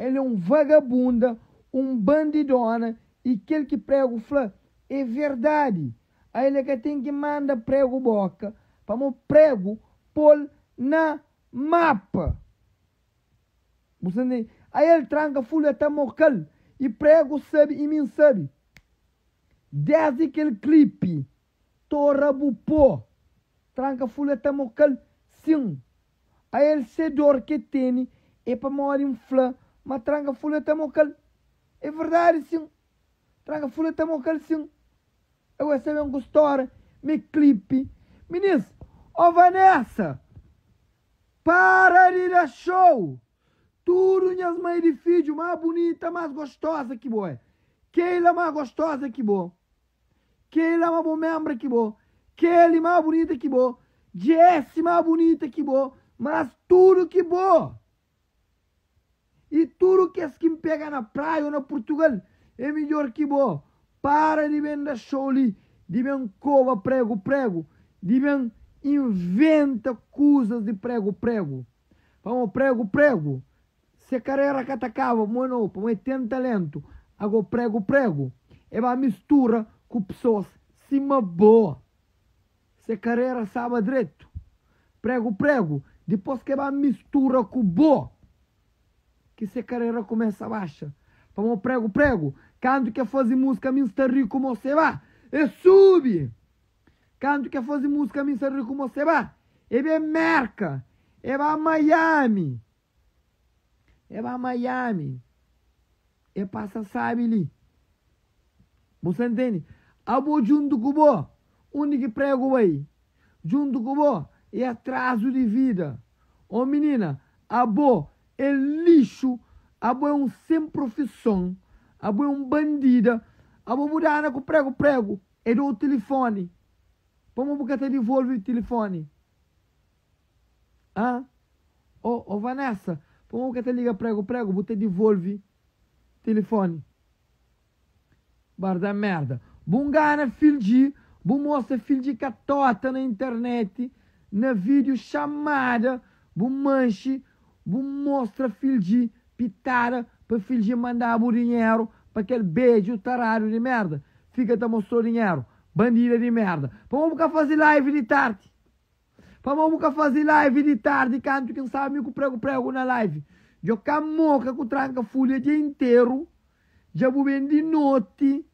ele é um vagabunda, um bandidona, e aquele que prego fala, é verdade. Aí ele que tem que mandar prego boca, para o prego pôr na mapa. Você entende? Aí ele tranca folha até mocal, e prego sabe, e mim sabe. Desde aquele clipe, torra bupô, tranca folha até mocal, sim. Aí ele se dor que tem, é para morar em flã, mas tranca folha até mocal. É verdade, sim. Tranca folha até mocal, sim. Eu vou saber uma história, me clipe. Ministro, ó Vanessa, para de dar show. Tudo minhas mães de filho, mais bonita, mais gostosa que boa. Keila mais gostosa que boa. Keila mais boa membra que boa. Kelly mais bonita que boa. Jessie mais bonita que boa. Mas tudo que boa. E tudo que me pega na praia ou na Portugal é melhor que boa. Para de vender show ali. De bem cova prego. De bem inventa coisas de prego. Vamos prego. Se carreira que atacava, mano, para ter talento, agora prego, é uma mistura com pessoas cima boa. Se carreira sabe direito, prego, depois que é uma mistura com boa, que se carreira começa baixa. Vamos prego, quando quer fazer música, me está rico como você vai, é sube. Quando quer fazer música, me está rico como você vai, é bem merca, é para Miami. É para Miami. É para sabe ali. Você entende? Abo junto com o único prego aí. Junto com o é atraso de vida. Ô menina, abo é lixo. Abo é um sem profissão. Abo é um bandida. Abo mudar com prego. É do telefone. Vamos porque te devolve o telefone. Ah? Ô Vanessa. Como que te liga prego, você devolve telefone. Barda merda. Bungana filgi, bum mostra filgi catota na internet, na vídeo chamada, bum manche, bum mostra filgi pitara, para filgi mandar o dinheiro, para aquele beijo tarado de merda. Fica te mostrou dinheiro, bandida de merda. Vamos fazer live de tarde. Vamos fazer live de tarde, canto quem sabe com prego na live. Já camoca com tranca folha o dia inteiro. Já vou vender noite.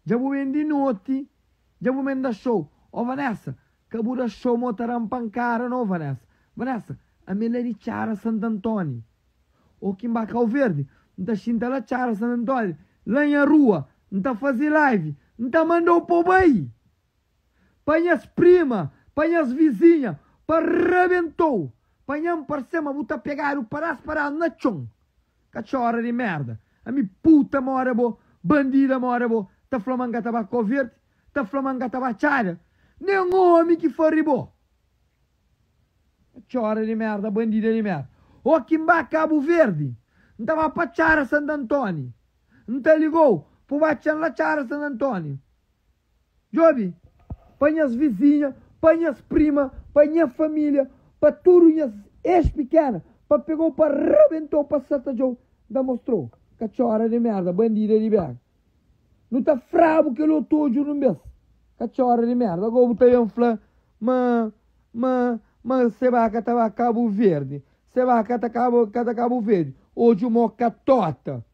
Já vou vender show. Ó Vanessa, acabou da show motaram pancara, não Vanessa? Vanessa, a melhor de Chara Santo Antônio. Ou quem vai ao verde, não tá xinta lá Chara Santo Antônio. Lá na rua, não tá fazer live, não tá mandando pro bem. Põe as primas, põe as vizinhas, para rebentou. Panham para cima, vou pegar o parar na chão. Cachorra de merda. A minha puta mora bo, bandida mora bo. Tá flamanga tabaco verde, tá flamanga tabachara. Nem um homem que for ribo. Cachorra de merda, bandida de merda. O que vai Cabo Verde, não tava para Chara Santo Antônio. Não te ligou, para baixar lá Chara Santo Antônio. Jobi, põe as vizinhas, põe as primas, põe a família, para turunhas ex-pequena, para pegou, para rebentou, para Santa Joe, da mostrou. Cachorra de merda, bandida de merda. Não tá frabo que eu tô de um mês. Cachorra de merda. Agora eu tenho falando, mas você vai catar Cabo Verde. Você vai catar Cabo Verde. Hoje uma catota.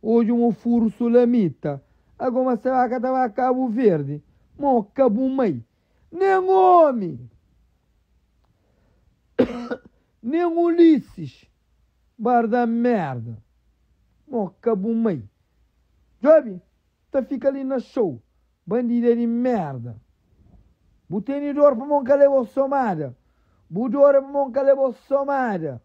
Hoje um furo sulamita. Agora você vai catar Cabo Verde. Moca bumei. Nem homem. Nem Ulisses. Bar da merda. Moca bumei. Job, tá fica ali na show. Bandida de merda. Butenidor para monca levou somada. Budora para monca levou somada.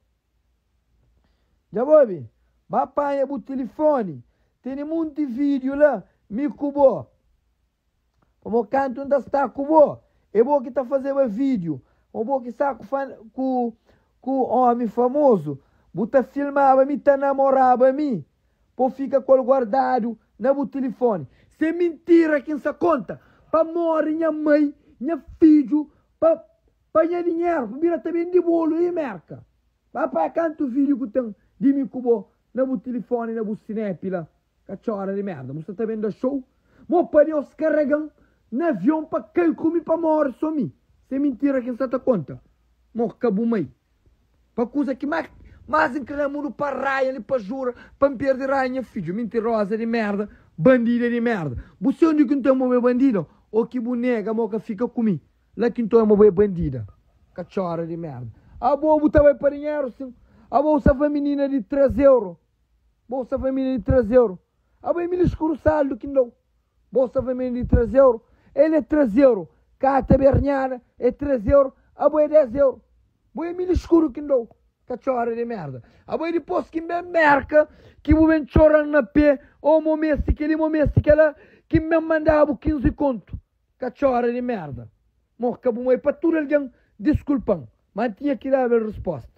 Já Bobi? Bapanha o telefone. Tem muito vídeo lá. Me cubou. Como canto ainda está cubou. É bom que tá fazendo vídeo. É bom que está com homem famoso. Buta filmava, me tá namorava mim. Pô fica com o guardado no telefone. Se é mentira quem se conta. Para morrer minha mãe, minha filho, para ganhar dinheiro. Para vir também de bolo e merca. Papai canto vídeo que tem Dimmi cubo, na bu telefone, na bu cinépila. Cachorra de merda. Você tá vendo show? Mo pare os carregam na avião para calcular para morrer só mi. Se é mentira que você tá conta. Mo cabu mãe. Para coisa que mais incrível para raia ali para jura, para me perder raia filho, mentirosa de merda, bandida de merda. Você onde que então meu bandido? Ou que boneca, moca fica comigo. Lá que então é bandida. Cachorra de merda. A boa vai para dinheiro, sim. A bolsa feminina de 3 euros. Bolsa feminina de 3 euros. A boa me escuro saldo que não. Bolsa feminina de 3 euros. Ele é 3 euros. Cá taberniana é 3 euros. A boa é 10 euros. Boa me escuro que não. Cachorra de merda. A boa depois que me merca, que vou me chorando na pé, ou momento que ela, que me mandava 15 conto. Cachorra de merda. Morca bom para tudo alguém, desculpam, mas tinha que dar a resposta.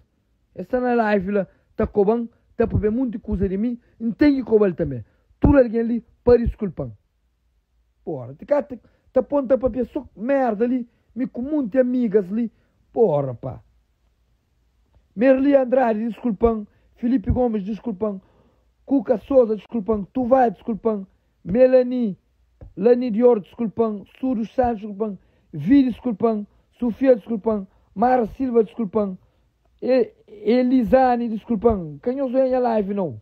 Essa na live lá, tá cobando, tá para ver muita coisa de mim, não tem que cobrar também. Tudo alguém ali, para desculpam. Porra, tá ponta para ver só merda ali, me com muitas amigas ali, porra, pá. Merli Andrade, desculpam. Felipe Gomes, desculpam. Cuca Souza, desculpam. Tuvai, desculpam. Melanie, Lani Dior, desculpam. Suru Santos, desculpam. Vi, desculpam. Sofia, desculpam. Mara Silva, desculpam. Elisane, desculpam. Canhoso em a live, não.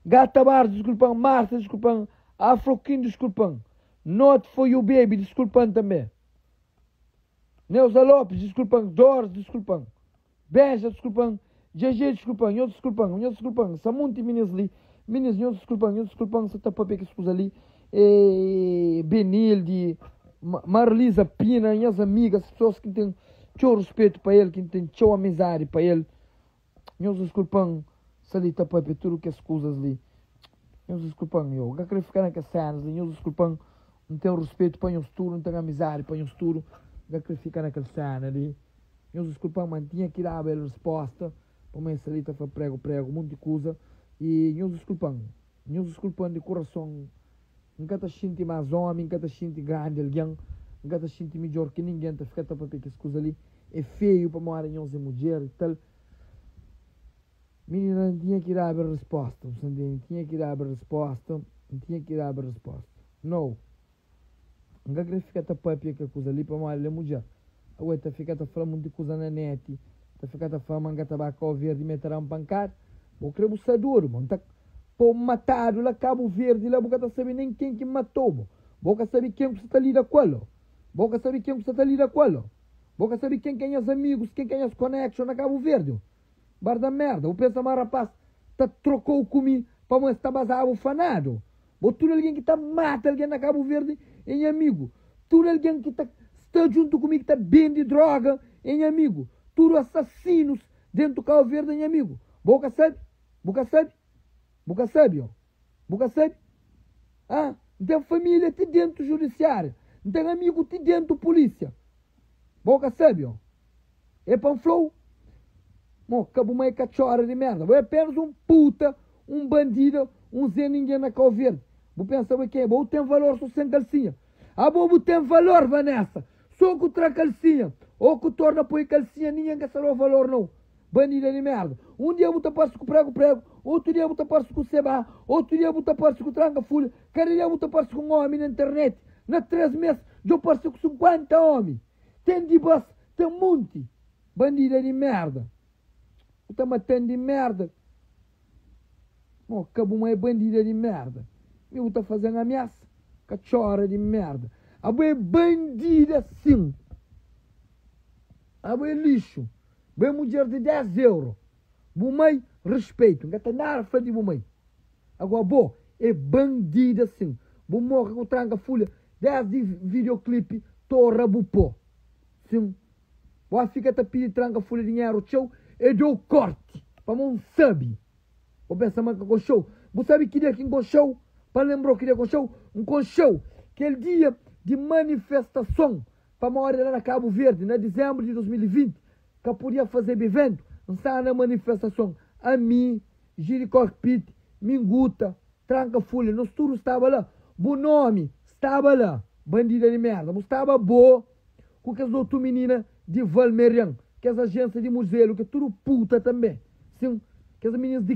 Gata Bar, desculpam. Marta, desculpam. Afroquim, desculpam. Not for you, baby, desculpam também. Neuza Lopes, desculpam. Doris, desculpam. Beja, desculpam. GG, desculpam. Eu desculpam. Samunti, meninas ali. Meninas, eu desculpam. Você tá para ver que escusa ali. Benilde, Marlisa Pina, minhas amigas, pessoas que têm teu respeito para ele, que têm teu amizade para ele. Eu desculpam. Se ali tá para ver tudo que escusas ali. Eu desculpam. Eu quero ficar naquelas cenas ali. Eu desculpam. Não tenho respeito para os tudo, não tenho amizade para os tudo. Eu quero ficar naquela cena ali. Eu desculpam, mas tinha que dar a bela resposta. Para mim, essa lista foi prego, um monte de coisa. E eu desculpam de coração. Nunca te sinto mais homem, nunca te sinto grande alguém. Nunca te sinto melhor que ninguém. Te fica para ver que as coisas ali é feio para morar em mulher e tal. Menina, não tinha que dar a resposta. Não tinha que dar a resposta. Não. Nunca queria ficar para ver que as coisas ali para morar em mulher. Agora tá ficando a falar muito de coisa na net, tá ficando a falar manga tabaco verde, meterá um pancado, vou querer você duro, mano, tá pô matado lá Cabo Verde, lá boca tá saber nem quem que matou, boca sabe quem que você tá lida com ele, boca sabe quem que você tá lida com ele, boca sabe quem é os amigos, quem é as connections na Cabo Verde, bar da merda, o pensa mais rapaz, tá trocou comigo, para mostrar basado o fanado, botou alguém que tá mata alguém na Cabo Verde em amigo, tudo alguém que tá junto comigo, está bem de droga, em amigo. Tudo assassinos dentro do Cabo Verde, em amigo. Boca sabe? Ah, não tem família te dentro do judiciário. Não tem amigo te dentro da polícia. Boca sabe, ó. É panflow. Mo, cabo uma cachorra de merda. É apenas um puta, um bandido, um zé ninguém na Cabo Verde. Vou pensar o que é. Vou ter valor só sem calcinha. A bobo tem valor, Vanessa. Só que tra calcinha. Ou que torna põe calcinha, ninguém quer saber o valor, não. Bandida de merda. Um dia eu vou tapar com prego. Outro dia eu vou tapar com seba. Outro dia eu vou tapar com tranca folha. Cada dia eu vou tapar com um homem na internet. Na 3 meses, eu passo com 50 homens. Tem de bus, tem um monte. Bandida de merda. Está matando de merda. Oh, acabou uma bandida de merda. Eu vou fazendo ameaça. Cachorra de merda. A boa é bandida sim. A boa é lixo. Boa é mulher de 10 euros. Bumei, respeito. Não tem nada a falar de bumei. Agora, boa é bandida sim. Bumorra com tranca folha. 10 de videoclipe. Torra bupô. Sim. Boa fica a pedir tranca folha de dinheiro. Show. E deu corte. Para não sabe. Vou pensar mais com show. Você sabe que dia que com show? Para lembrar que dia com show? Com show. Aquele dia de manifestação para morar na Cabo Verde, na dezembro de 2020, que podia fazer evento, não estava na manifestação. A mim, Giricorpit, Minguta, Tranca Folha, nós todos estava lá. Bom nome, estava lá. Bandida de merda, mas estava boa com as outras meninas de Valmerian, que é as agências de museu, que é tudo puta também. Sim, que as meninas de